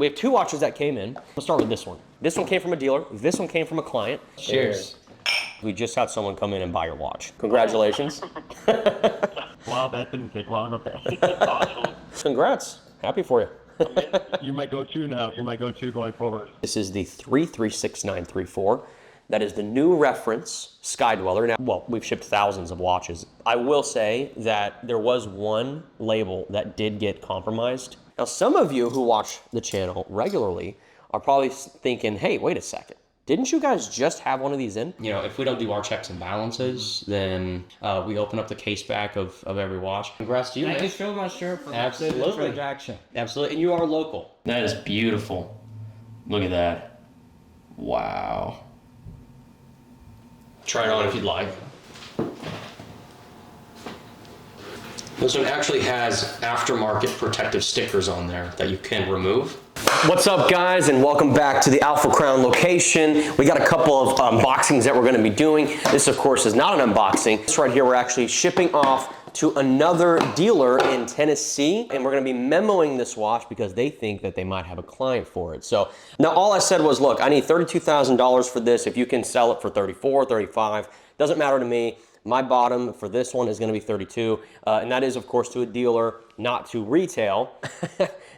we have 2 watches that came in. We'll start with this one. This one came from a dealer. This one came from a client. Cheers. We just had someone come in and buy your watch. Congratulations. Wow, that didn't take long. Okay. Awesome. Congrats. Happy for you. You're my go-to now. You're my go-to going forward. This is the 336934. That is the new reference Sky Dweller. Now, well, we've shipped thousands of watches. I will say that there was one label that did get compromised. Now, some of you who watch the channel regularly are probably thinking, hey, wait a second. Didn't you guys just have one of these in? You know, if we don't do our checks and balances, then we open up the case back of every watch. Congrats to you, man. Thank you so much, sir, for the transaction. Absolutely, and you are local. That is beautiful. Look at that. Wow. Try it on if you'd like. This one actually has aftermarket protective stickers on there that you can remove. What's up, guys, and welcome back to the AlphaCrown location. We got a couple of unboxings that we're going to be doing. This, of course, is not an unboxing. This right here, we're actually shipping off to another dealer in Tennessee, and we're going to be memoing this watch because they think that they might have a client for it. So now all I said was, look, I need $32,000 for this. If you can sell it for 34, 35, doesn't matter to me. My bottom for this one is going to be 32, and that is, of course, to a dealer, not to retail.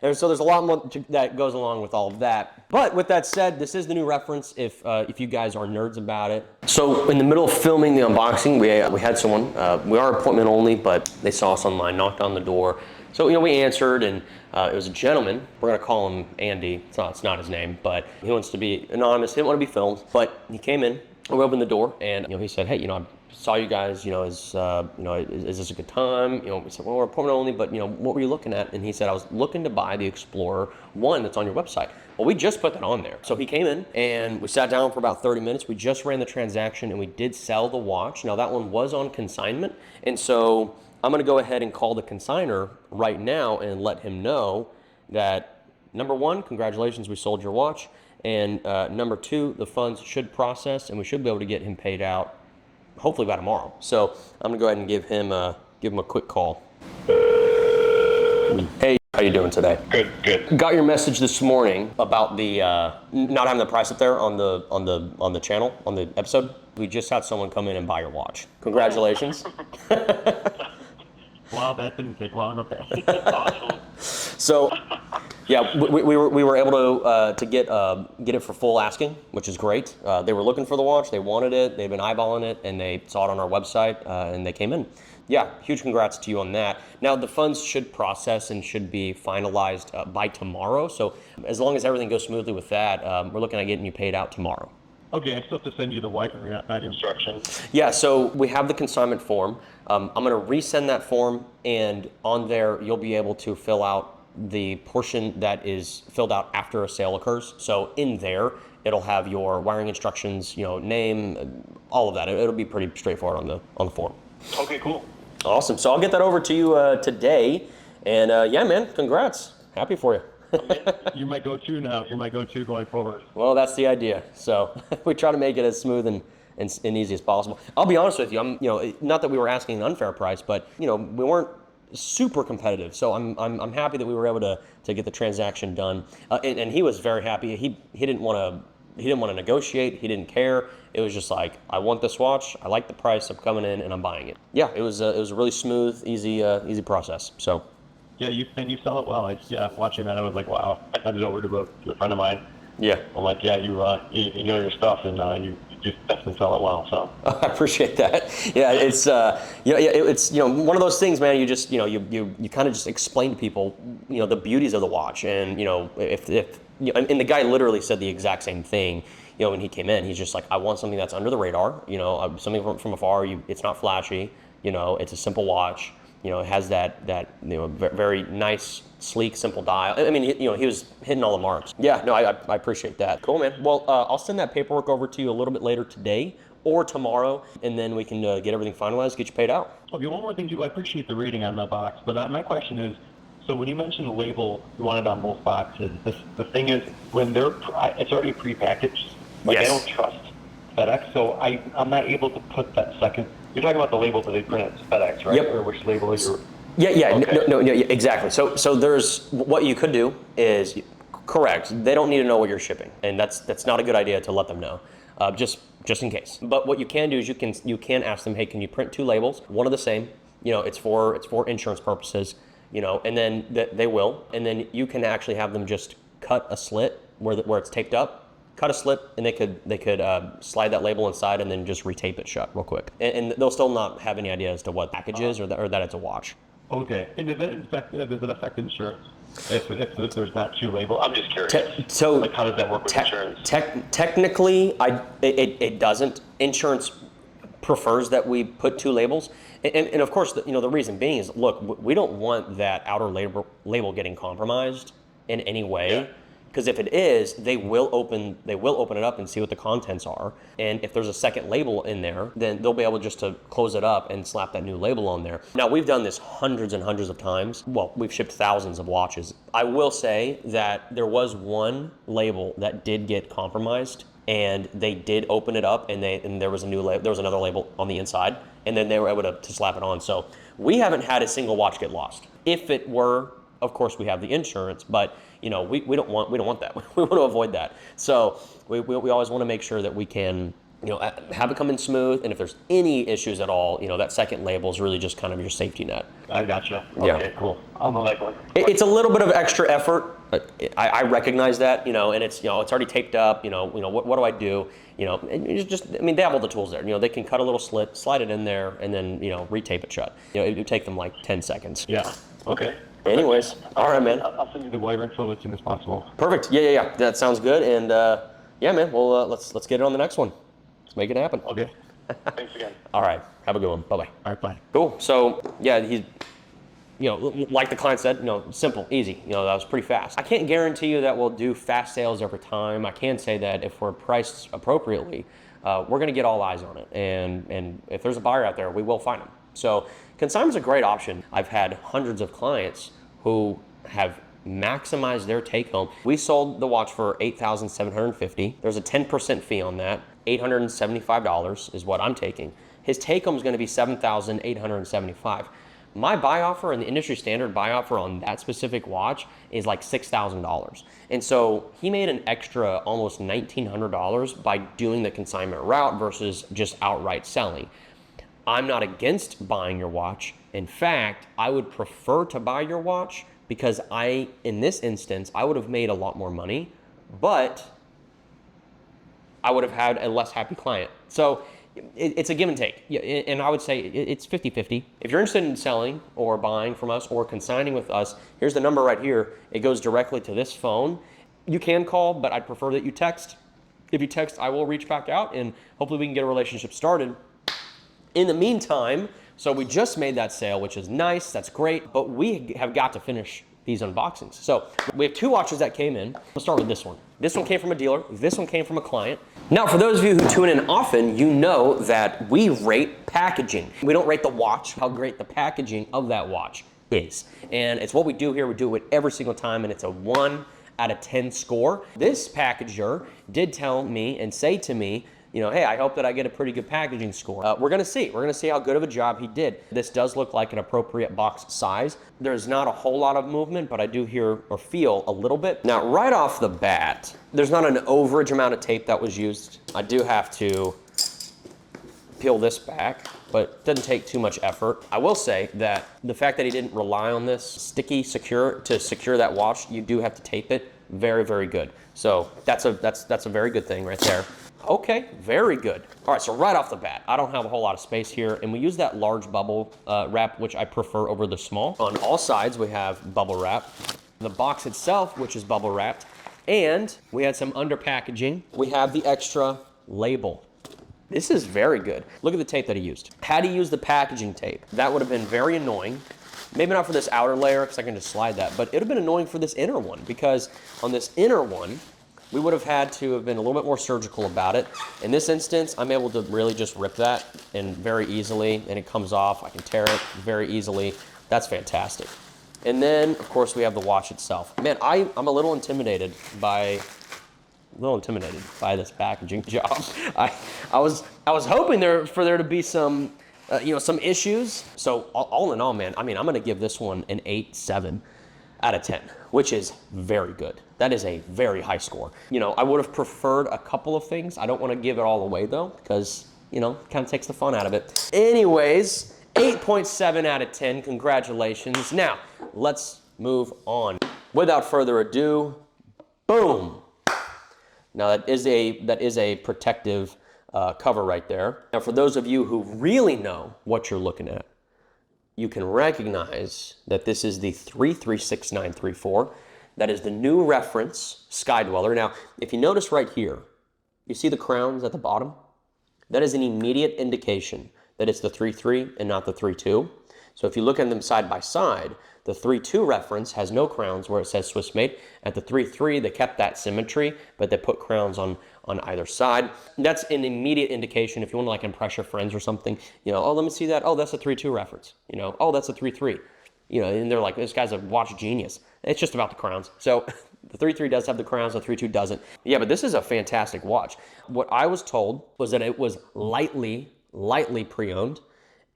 And so there's a lot more that goes along with all of that. But with that said, this is the new reference if you guys are nerds about it. So in the middle of filming the unboxing, we had someone, we are appointment only, but they saw us online, knocked on the door. So, you know, we answered, and it was a gentleman. We're going to call him Andy. It's not his name, but he wants to be anonymous. He didn't want to be filmed, but he came in. We opened the door, and you know, he said, hey, you know, I saw you guys, you know, is this a good time? You know, we said, well, we're appointment only, but you know, what were you looking at? And he said, I was looking to buy the Explorer 1 that's on your website. Well, we just put that on there. So he came in and we sat down for about 30 minutes. We just ran the transaction and we did sell the watch. Now that one was on consignment. And so I'm gonna go ahead and call the consignor right now and let him know that, number one, congratulations, we sold your watch. And number two, the funds should process and we should be able to get him paid out hopefully by tomorrow. So I'm gonna go ahead and give him a quick call. Hey, how you doing today? Good. Got your message this morning about the not having the price up there on the channel, on the episode. We just had someone come in and buy your watch. Congratulations. Wow, that didn't take long. Okay. Awesome. So, yeah, we were able to get it for full asking, which is great. They were looking for the watch, they wanted it, they've been eyeballing it, and they saw it on our website, and they came in. Yeah, huge congrats to you on that. Now, the funds should process and should be finalized by tomorrow. So, as long as everything goes smoothly with that, we're looking at getting you paid out tomorrow. Okay, I still have to send you the wire instructions. Yeah, so we have the consignment form. I'm going to resend that form, and on there you'll be able to fill out the portion that is filled out after a sale occurs. So in there, it'll have your wiring instructions, you know, name, all of that. It'll be pretty straightforward on the form. Okay, cool. Awesome. So I'll get that over to you today. And yeah, man, congrats. Happy for you. You're my go-to now. You're my go-to going forward. Well, that's the idea. So we try to make it as smooth and easy as possible. I'll be honest with you. Not that we were asking an unfair price, but you know, we weren't super competitive. So I'm happy that we were able to get the transaction done. And he was very happy. He didn't want to negotiate. He didn't care. It was just like, I want this watch. I like the price. I'm coming in and I'm buying it. Yeah, it was a really smooth, easy process. So. Yeah, you sell it well. Watching that, I was like, wow. I had it over to a friend of mine. Yeah. I'm like, yeah, you know your stuff, and you definitely sell it well. So. I appreciate that. Yeah, it's it's one of those things, man. You just you kind of just explain to people the beauties of the watch, and if and the guy literally said the exact same thing. When he came in, he's just like, I want something that's under the radar. Something from afar. It's not flashy. It's a simple watch. It has that very nice, sleek, simple dial. I mean, he was hitting all the marks. Yeah, no, I appreciate that. Cool, man. Well, I'll send that paperwork over to you a little bit later today or tomorrow, and then we can get everything finalized, get you paid out. Okay, one more thing too. I appreciate the rating on the box, but my question is, so when you mentioned the label, you want it on both boxes. The thing is, when it's already prepackaged. Like, yes. I don't trust FedEx, so I'm not able to put that second. You're talking about the label that they print at FedEx, right? Yep. Or which label you're... Yeah, okay. no, exactly. So there's, what you could do is Correct. They don't need to know what you're shipping, and that's not a good idea to let them know, just in case. But what you can do is you can ask them, hey, can you print 2 labels, one of the same? It's for insurance purposes, and then they will, and then you can actually have them just cut a slit where it's taped up, cut a slit, and they could slide that label inside and then just retape it shut real quick, and they'll still not have any idea as to what package is or that it's a watch. Okay. And does it affect insurance? If there's not 2 labels? I'm just curious. So like, how does that work with insurance? Technically, it doesn't. Insurance prefers that we put 2 labels. And of course, the reason being is, look, we don't want that outer label getting compromised in any way. Yeah. Because if it is, they will open it up and see what the contents are. And if there's a second label in there, then they'll be able just to close it up and slap that new label on there. Now, we've done this hundreds and hundreds of times. Well, we've shipped thousands of watches. I will say that there was one label that did get compromised, and they did open it up, and there was another label on the inside, and then they were able to slap it on. So we haven't had a single watch get lost. If it were, of course, we have the insurance, but we don't want that. We want to avoid that. So we always want to make sure that we can have it come in smooth, and if there's any issues at all, that second label is really just kind of your safety net. I gotcha. Yeah. Okay, cool. I'm like one. It's a little bit of extra effort. I recognize that, and it's it's already taped up. What do I do? And they have all the tools there. They can cut a little slit, slide it in there, and then retape it shut. It would take them like 10 seconds. Yeah. Okay. Anyways, all right, man. I'll send you the wire info as soon as possible. Perfect. Yeah. That sounds good. And yeah, man. Well, let's get it on the next one. Let's make it happen. Okay. Thanks again. All right. Have a good one. Bye bye. All right. Bye. Cool. So yeah, he's like the client said, simple, easy. That was pretty fast. I can't guarantee you that we'll do fast sales every time. I can say that if we're priced appropriately, we're going to get all eyes on it. And if there's a buyer out there, we will find them. So Consignment's a great option. I've had hundreds of clients who have maximized their take home. We sold the watch for $8,750. There's a 10% fee on that. $875 is what I'm taking. His take home is going to be $7,875. My buy offer and the industry standard buy offer on that specific watch is like $6,000. And so he made an extra almost $1,900 by doing the consignment route versus just outright selling. I'm not against buying your watch. In fact, I would prefer to buy your watch because in this instance, I would have made a lot more money, but I would have had a less happy client. So it's a give and take. And I would say it's 50-50. If you're interested in selling or buying from us or consigning with us, here's the number right here. It goes directly to this phone. You can call, but I'd prefer that you text. If you text, I will reach back out and hopefully we can get a relationship started. In the meantime, so we just made that sale, which is nice, that's great, but we have got to finish these unboxings. So we have 2 watches that came in. We'll start with this one. This one came from a dealer, this one came from a client. Now, for those of you who tune in often, you know that we rate packaging. We don't rate the watch, how great the packaging of that watch is. And it's what we do here, we do it every single time, and it's a 1 out of 10 score. This packager did tell me and say to me, hey, I hope that I get a pretty good packaging score. We're gonna see how good of a job he did. This does look like an appropriate box size. There's not a whole lot of movement, but I do hear or feel a little bit. Now, right off the bat, there's not an overage amount of tape that was used. I do have to peel this back, but it doesn't take too much effort. I will say that the fact that he didn't rely on this sticky to secure that watch, you do have to tape it. Very, very good. So that's a very good thing right there. Okay, very good. All right, so right off the bat, I don't have a whole lot of space here, and we use that large bubble wrap, which I prefer over the small. On all sides, we have bubble wrap. The box itself, which is bubble wrapped, and we had some under packaging. We have the extra label. This is very good. Look at the tape that he used. Had he used the packaging tape, that would have been very annoying. Maybe not for this outer layer, because I can just slide that, but it would have been annoying for this inner one, because on this inner one, we would have had to have been a little bit more surgical about it. In this instance, I'm able to really just rip that and very easily, and it comes off. I can tear it very easily. That's fantastic. And then, of course, we have the watch itself. Man, I'm a little intimidated by this packaging job. I was hoping for there to be some some issues. So all in all, man, I mean, I'm gonna give this one an 8.7 out of 10. which is very good. That is a very high score. You know, I would have preferred a couple of things. I don't want to give it all away though, because, you know, it kind of takes the fun out of it. Anyways, 8.7 out of 10, congratulations. Now, let's move on. Without further ado, boom. Now that is a protective cover right there. Now for those of you who really know what you're looking at, you can recognize that this is the 336934. That is the new reference Sky Dweller. Now, if you notice right here, you see the crowns at the bottom? That is an immediate indication that it's the 33 and not the 32. So if you look at them side by side, the 32 reference has no crowns where it says Swiss made. At the 33, they kept that symmetry, but they put crowns on either side. That's an immediate indication if you want to like impress your friends or something. You know, oh, let me see that. Oh, that's a 32 reference. You know, oh, that's a 33. You know, and they're like, this guy's a watch genius. It's just about the crowns. So the 33 does have the crowns, the 32 doesn't. Yeah, but this is a fantastic watch. What I was told was that it was lightly pre-owned,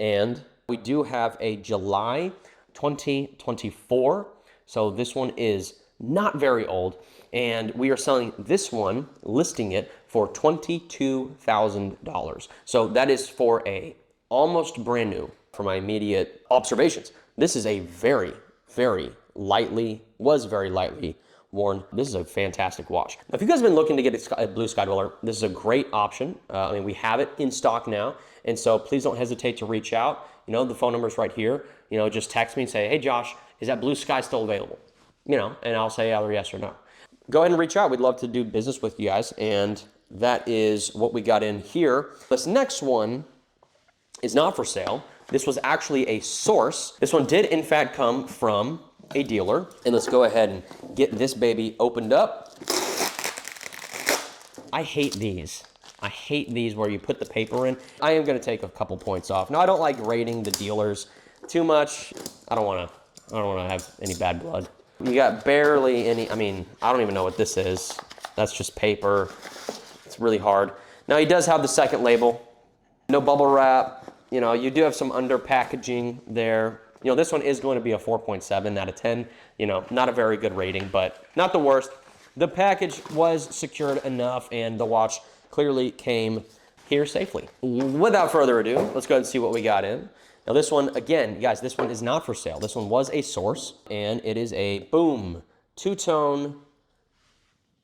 and we do have a July 2024. So this one is not very old, and we are selling this one, listing it for $22,000. So that is for a almost brand new, for my immediate observations. This is a very lightly worn. This is a fantastic watch. Now, if you guys have been looking to get a blue Sky Dweller, this is a great option. I mean, we have it in stock now, and so please don't hesitate to reach out. You know, the phone number's right here. You know, just text me and say, hey Josh, is that blue sky still available? You know, and I'll say either yes or no. Go ahead and reach out. We'd love to do business with you guys, and that is what we got in here. This next one is not for sale. This was actually a source. This one did in fact come from a dealer. And let's go ahead and get this baby opened up. I hate these. I hate these where you put the paper in. I am gonna take a couple points off. Now I don't like rating the dealers too much. I don't wanna have any bad blood. You got barely any, I mean, I don't even know what this is. That's just paper. It's really hard. Now he does have the second label. No bubble wrap. You know, you do have some under packaging there. You know, this one is going to be a 4.7 out of 10. You know, not a very good rating, but not the worst. The package was secured enough, and the watch clearly came here safely. Without further ado, let's go ahead and see what we got in. Now this one, again, guys, this one is not for sale. This one was a source, and it is a, boom, two-tone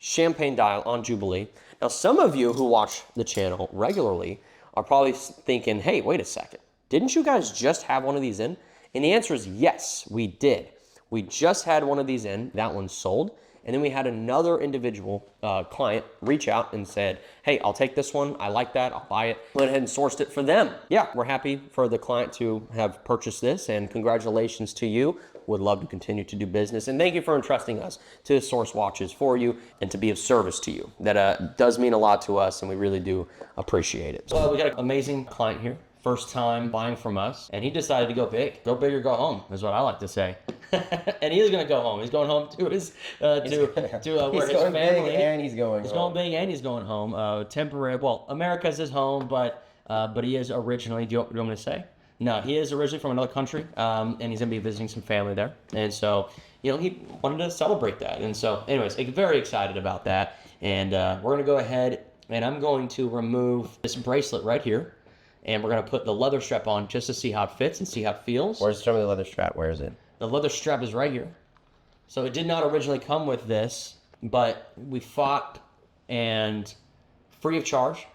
champagne dial on Jubilee. Now some of you who watch the channel regularly are probably thinking, hey, wait a second. Didn't you guys just have one of these in? And the answer is yes, we did. We just had one of these in, that one sold. And then we had another individual client reach out and said, hey, I'll take this one. I like that, I'll buy it. Went ahead and sourced it for them. Yeah, we're happy for the client to have purchased this, and congratulations to you. Would love to continue to do business. And thank you for entrusting us to source watches for you and to be of service to you. That does mean a lot to us, and we really do appreciate it. So we got an amazing client here. First time buying from us, and he decided to go big. Go big or go home is what I like to say. And he is going to go home. He's going home to his where his family. He's going big and he's going home. Temporary. Well, America's his home, but he is originally. Do you want me to say? No, he is originally from another country, and he's going to be visiting some family there. And so, you know, he wanted to celebrate that. And so, anyways, very excited about that. And we're going to go ahead, and I'm going to remove this bracelet right here. And we're going to put the leather strap on just to see how it fits and see how it feels. Where's some of the leather strap? Where is it? The leather strap is right here. So it did not originally come with this, but we fought, and free of charge.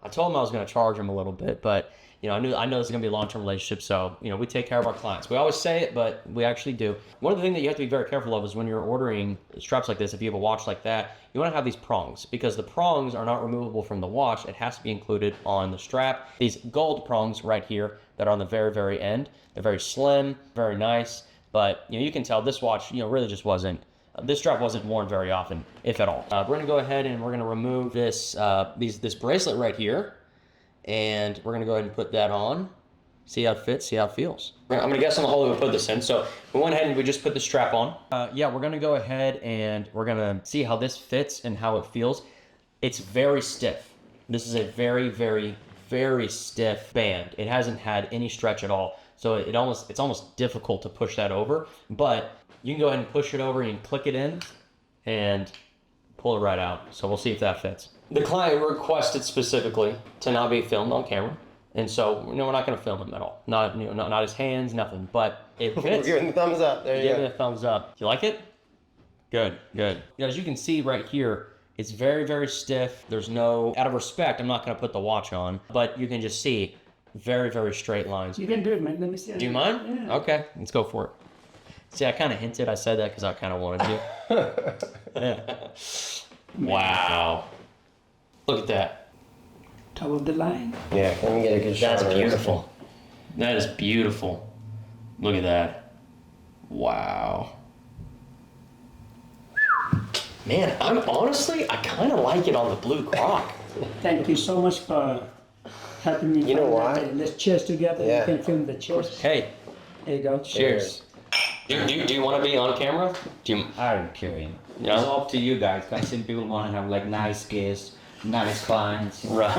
I told him I was going to charge him a little bit, but you know, I know this is going to be a long-term relationship, so you know, we take care of our clients. We always say it, but we actually do. One of the things that you have to be very careful of is when you're ordering straps like this, if you have a watch like that, you want to have these prongs, because the prongs are not removable from the watch. It has to be included on the strap. These gold prongs right here that are on the very end, they're very slim, very nice, but you know, you can tell this watch, you know, really just wasn't, this strap wasn't worn very often, if at all. We're going to go ahead and we're going to remove this this bracelet right here, and we're going to go ahead and put that on. See how it fits, see how it feels. I'm going to guess on the hole we put this in. So we went ahead and we just put the strap on. Yeah, we're going to go ahead and we're going to see how this fits and how it feels. It's very stiff. This is a very stiff band. It hasn't had any stretch at all. So it's almost difficult to push that over, but you can go ahead and push it over and you can click it in and pull it right out. So we'll see if that fits. The client requested specifically to not be filmed on camera. And so, we're not going to film him at all. Not his hands, nothing, but it fits. We're giving the thumbs up. There you go. Give it a thumbs up. Do you like it? Good. As you can see right here, it's very, very stiff. There's no, out of respect, I'm not going to put the watch on, but you can just see very, very straight lines. You can do it, man. Let me see. Do you mind? Yeah. Okay, let's go for it. See, I kind of hinted. I said that because I kind of wanted to. Yeah. Wow. Look at that. Top of the line. Yeah, can we get a good shot? That's of this? beautiful. That is beautiful. Look at that. Wow. Man, I kind of like it on the blue croc. Thank you so much for helping me. You know find why? that. Let's cheers together. Yeah. You can film the cheers. Hey, There you go. cheers. Do you want to be on camera? Do you? I don't care. You know. Yeah. It's up to you guys. I've seen people want to have like nice guests, nice clients. Right.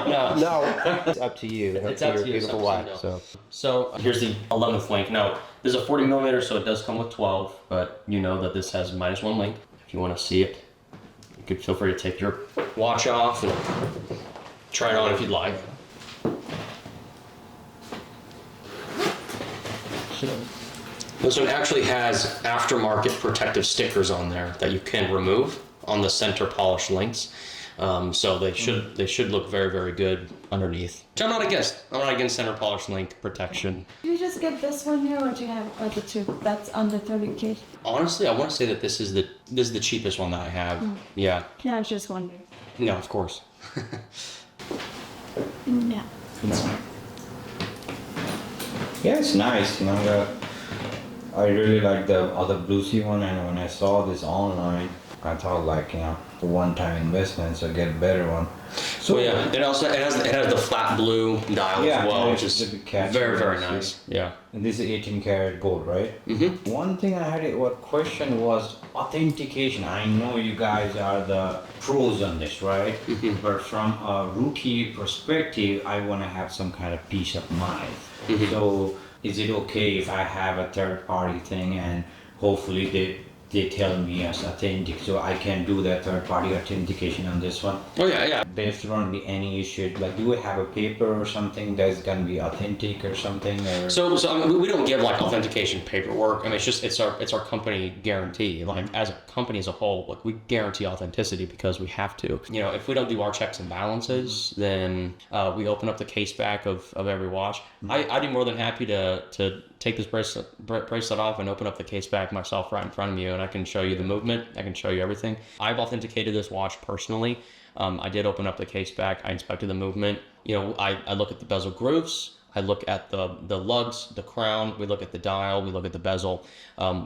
No. No, it's up to you. It's up to your you, beautiful it's up to wife. you. So So here's the 11th link. Now, there's a 40 millimeter, so it does come with 12, but you know that this has -1 link. If you want to see it, you could feel free to take your watch off and try it on if you'd like. This one actually has aftermarket protective stickers on there that you can remove on the center polished links. So they should look very, very good underneath. Which I'm not against. I'm not against center polished link protection. Did you just get this one here, or do you have other two that's under 30K? Honestly, I want to say that this is the cheapest one that I have. Yeah. Yeah, I was just wondering. No, of course. Yeah. Yeah, it's nice. You know, I really like the other bluesy one, and when I saw this online, I thought like, you know, a one-time investment, so get a better one. So yeah, it has the flat blue dial Yeah, as well, which it's is a bit catchy, very, very obviously. nice. Yeah. And this is 18 karat gold, right? Mm-hmm. One thing I had a question was authentication. I know you guys are the pros on this, right? Mm-hmm. But from a rookie perspective, I want to have some kind of peace of mind. Mm-hmm. So is it okay if I have a third party thing and hopefully they tell me as authentic, so I can do that third party authentication on this one? Oh yeah. There's not be any issue, like do we have a paper or something that's gonna be authentic or something, or? So I mean, we don't give like authentication paperwork. I mean, it's our company guarantee. Like as a company as a whole, like we guarantee authenticity because we have to. You know, if we don't do our checks and balances, then we open up the case back of every watch. I'd be more than happy to take this bracelet off and open up the case back myself right in front of you, and I can show you the movement. I can show you everything. I've authenticated this watch personally. I did open up the case back. I inspected the movement. You know, I look at the bezel grooves. I look at the lugs, the crown. We look at the dial. We look at the bezel.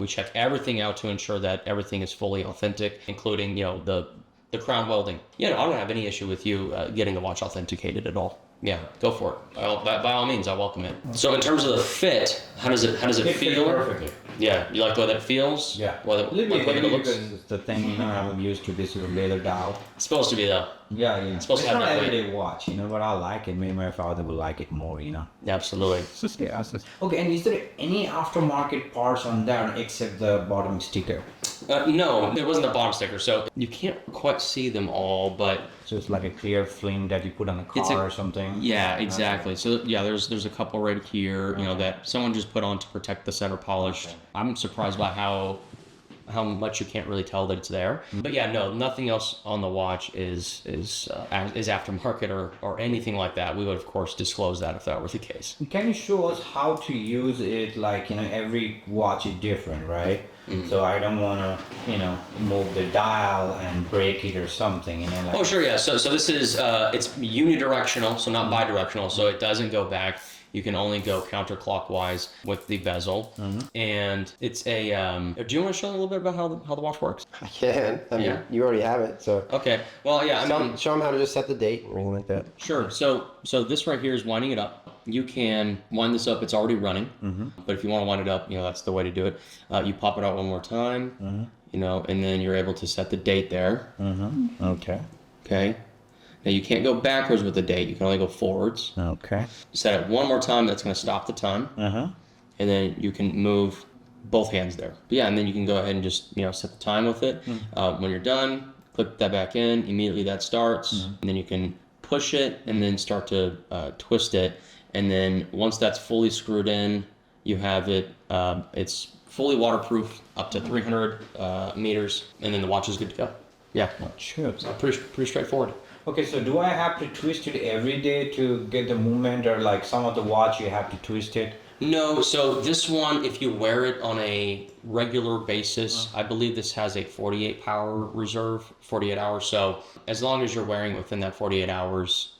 We check everything out to ensure that everything is fully authentic, including, you know, the crown welding. You know, I don't have any issue with you getting the watch authenticated at all. Yeah, go for it. By all means, I welcome it. So in terms of the fit, how does it feel? Perfectly. Yeah, you like the way that it feels? Yeah. Whether, A little like bit whether it heavy looks. because it's the thing, you know, I'm used to this with leather dial. It's supposed to be though. Yeah. It's supposed to have not that weight. everyday watch, you know, but I like it. Maybe my father will like it more, you know. Absolutely. Okay, and is there any aftermarket parts on that except the bottom sticker? No, there wasn't a bottom sticker, so you can't quite see them all, but So it's like a clear film that you put on a It's car a- or something? yeah, exactly. So yeah, there's a couple right here, you know, that someone just put on to protect the center polish. I'm surprised by how much you can't really tell that it's there. But yeah, no, nothing else on the watch is aftermarket or anything like that. We would of course disclose that if that were the case. Can you show us how to use it? Like, you know, every watch is different, right? So I don't want to, you know, move the dial and break it or something, you know. Like, Oh sure, yeah. So this is it's unidirectional, so not bidirectional. So it doesn't go back. You can only go counterclockwise with the bezel, and it's a. Do you want to show a little bit about how the watch works? I can. I mean, Yeah. you already have it. So Okay. Well, yeah. I mean, show them how to just set the date and everything like that. sure. So this right here is winding it up. You can wind this up. It's already running. But if you want to wind it up, you know, that's the way to do it. You pop it out one more time. You know, and then you're able to set the date there. Okay. Okay. Now you can't go backwards with the date. You can only go forwards. Okay. Set it one more time. That's going to stop the time. And then you can move both hands there. But yeah, and then you can go ahead and just set the time with it. When you're done, click that back in. Immediately that starts, and then you can push it and then start to twist it. And then once that's fully screwed in, you have it. It's fully waterproof up to 300 meters, and then the watch is good to go. Yeah, Sure. pretty straightforward. Okay, so do I have to twist it every day to get the movement, or like some of the watch you have to twist it? No, so this one, if you wear it on a regular basis, I believe this has a 48 power reserve, 48 hours. So as long as you're wearing it within that 48 hours,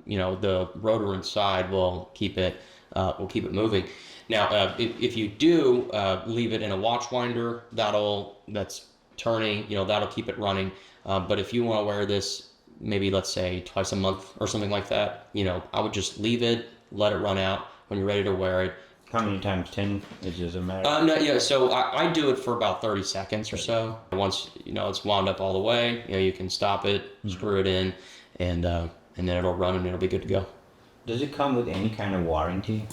the rotor inside will keep it moving. Now, if you do leave it in a watch winder, that's turning, that'll keep it running. But if you want to wear this, maybe let's say twice a month or something like that, I would just leave it, let it run out. When you're ready to wear it. How many times? 10? It doesn't matter. No, yeah. So I do it for about 30 seconds or so. Once it's wound up all the way, you can stop it, screw it in, and then it'll run and it'll be good to go. Does it come with any kind of warranty?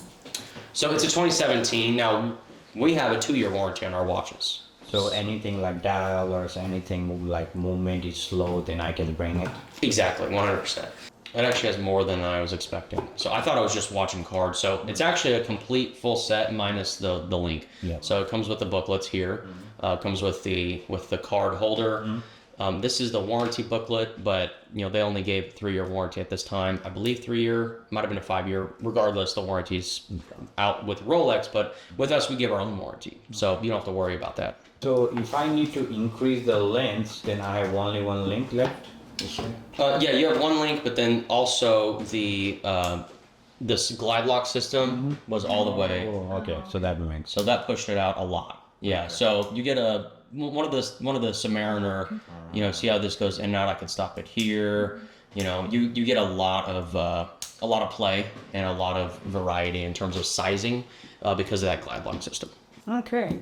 So it's a 2017. Now we have a 2-year warranty on our watches. So anything like dial or anything like movement is slow, then I can bring it. Exactly, 100%. It actually has more than I was expecting. So I thought I was just watching cards. So it's actually a complete full set minus the link. Yeah. So it comes with the booklets here. Comes with the card holder. This is the warranty booklet, but they only gave 3-year warranty at this time. I believe 3-year, might have been a 5-year. Regardless, the warranty's out with Rolex, but with us we give our own warranty, so you don't have to worry about that. So if I need to increase the length, then I have only one link left. Yeah, you have one link, but then also this glide lock system was all the way. Oh, okay. So that makes. So that pushed it out a lot. Yeah. So you get one of the Submariner. See how this goes in and out. I can stop it here. You get a lot of play and a lot of variety in terms of sizing because of that glide lock system. Okay.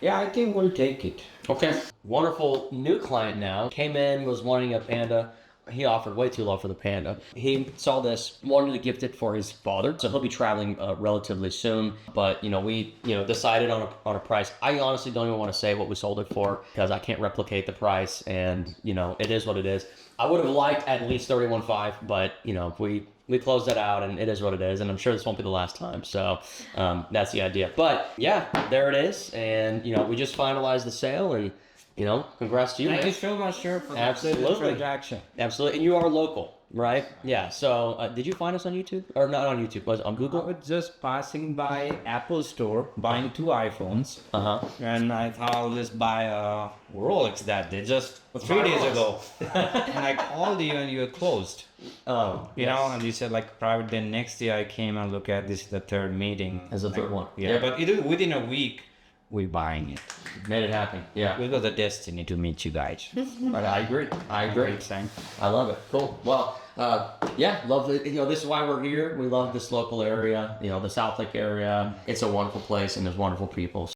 Yeah, I think we'll take it. Okay. Wonderful new client now. Came in, was wanting a Panda. He offered way too low for the Panda. He saw this, wanted to gift it for his father. So he'll be traveling relatively soon. But, we decided on a price. I honestly don't even want to say what we sold it for because I can't replicate the price. And, it is what it is. I would have liked at least 31.5, but, we closed that out and it is what it is. And I'm sure this won't be the last time. So that's the idea. But yeah, there it is. And, we just finalized the sale and, congrats to you. Thank man. you so much, sir, for Absolutely. the transaction. Absolutely. And you are local, right? Yeah. So did you find us on YouTube? Or not on YouTube, was it on I Google? was just passing by Apple store, buying 2 iPhones. And I thought I'll just buy a Rolex that day, just 3 days ago. And I called you and you were closed. Oh, And you said like private. Then next day I came and look at this, the third meeting. as a third one. Yeah, but within a week, we're buying it. Made it happen. Yeah. It was a destiny to meet you guys. But I agree. I love it. Cool. Well, yeah, love it. This is why we're here. We love this local area, the Southlake area. It's a wonderful place and there's wonderful people.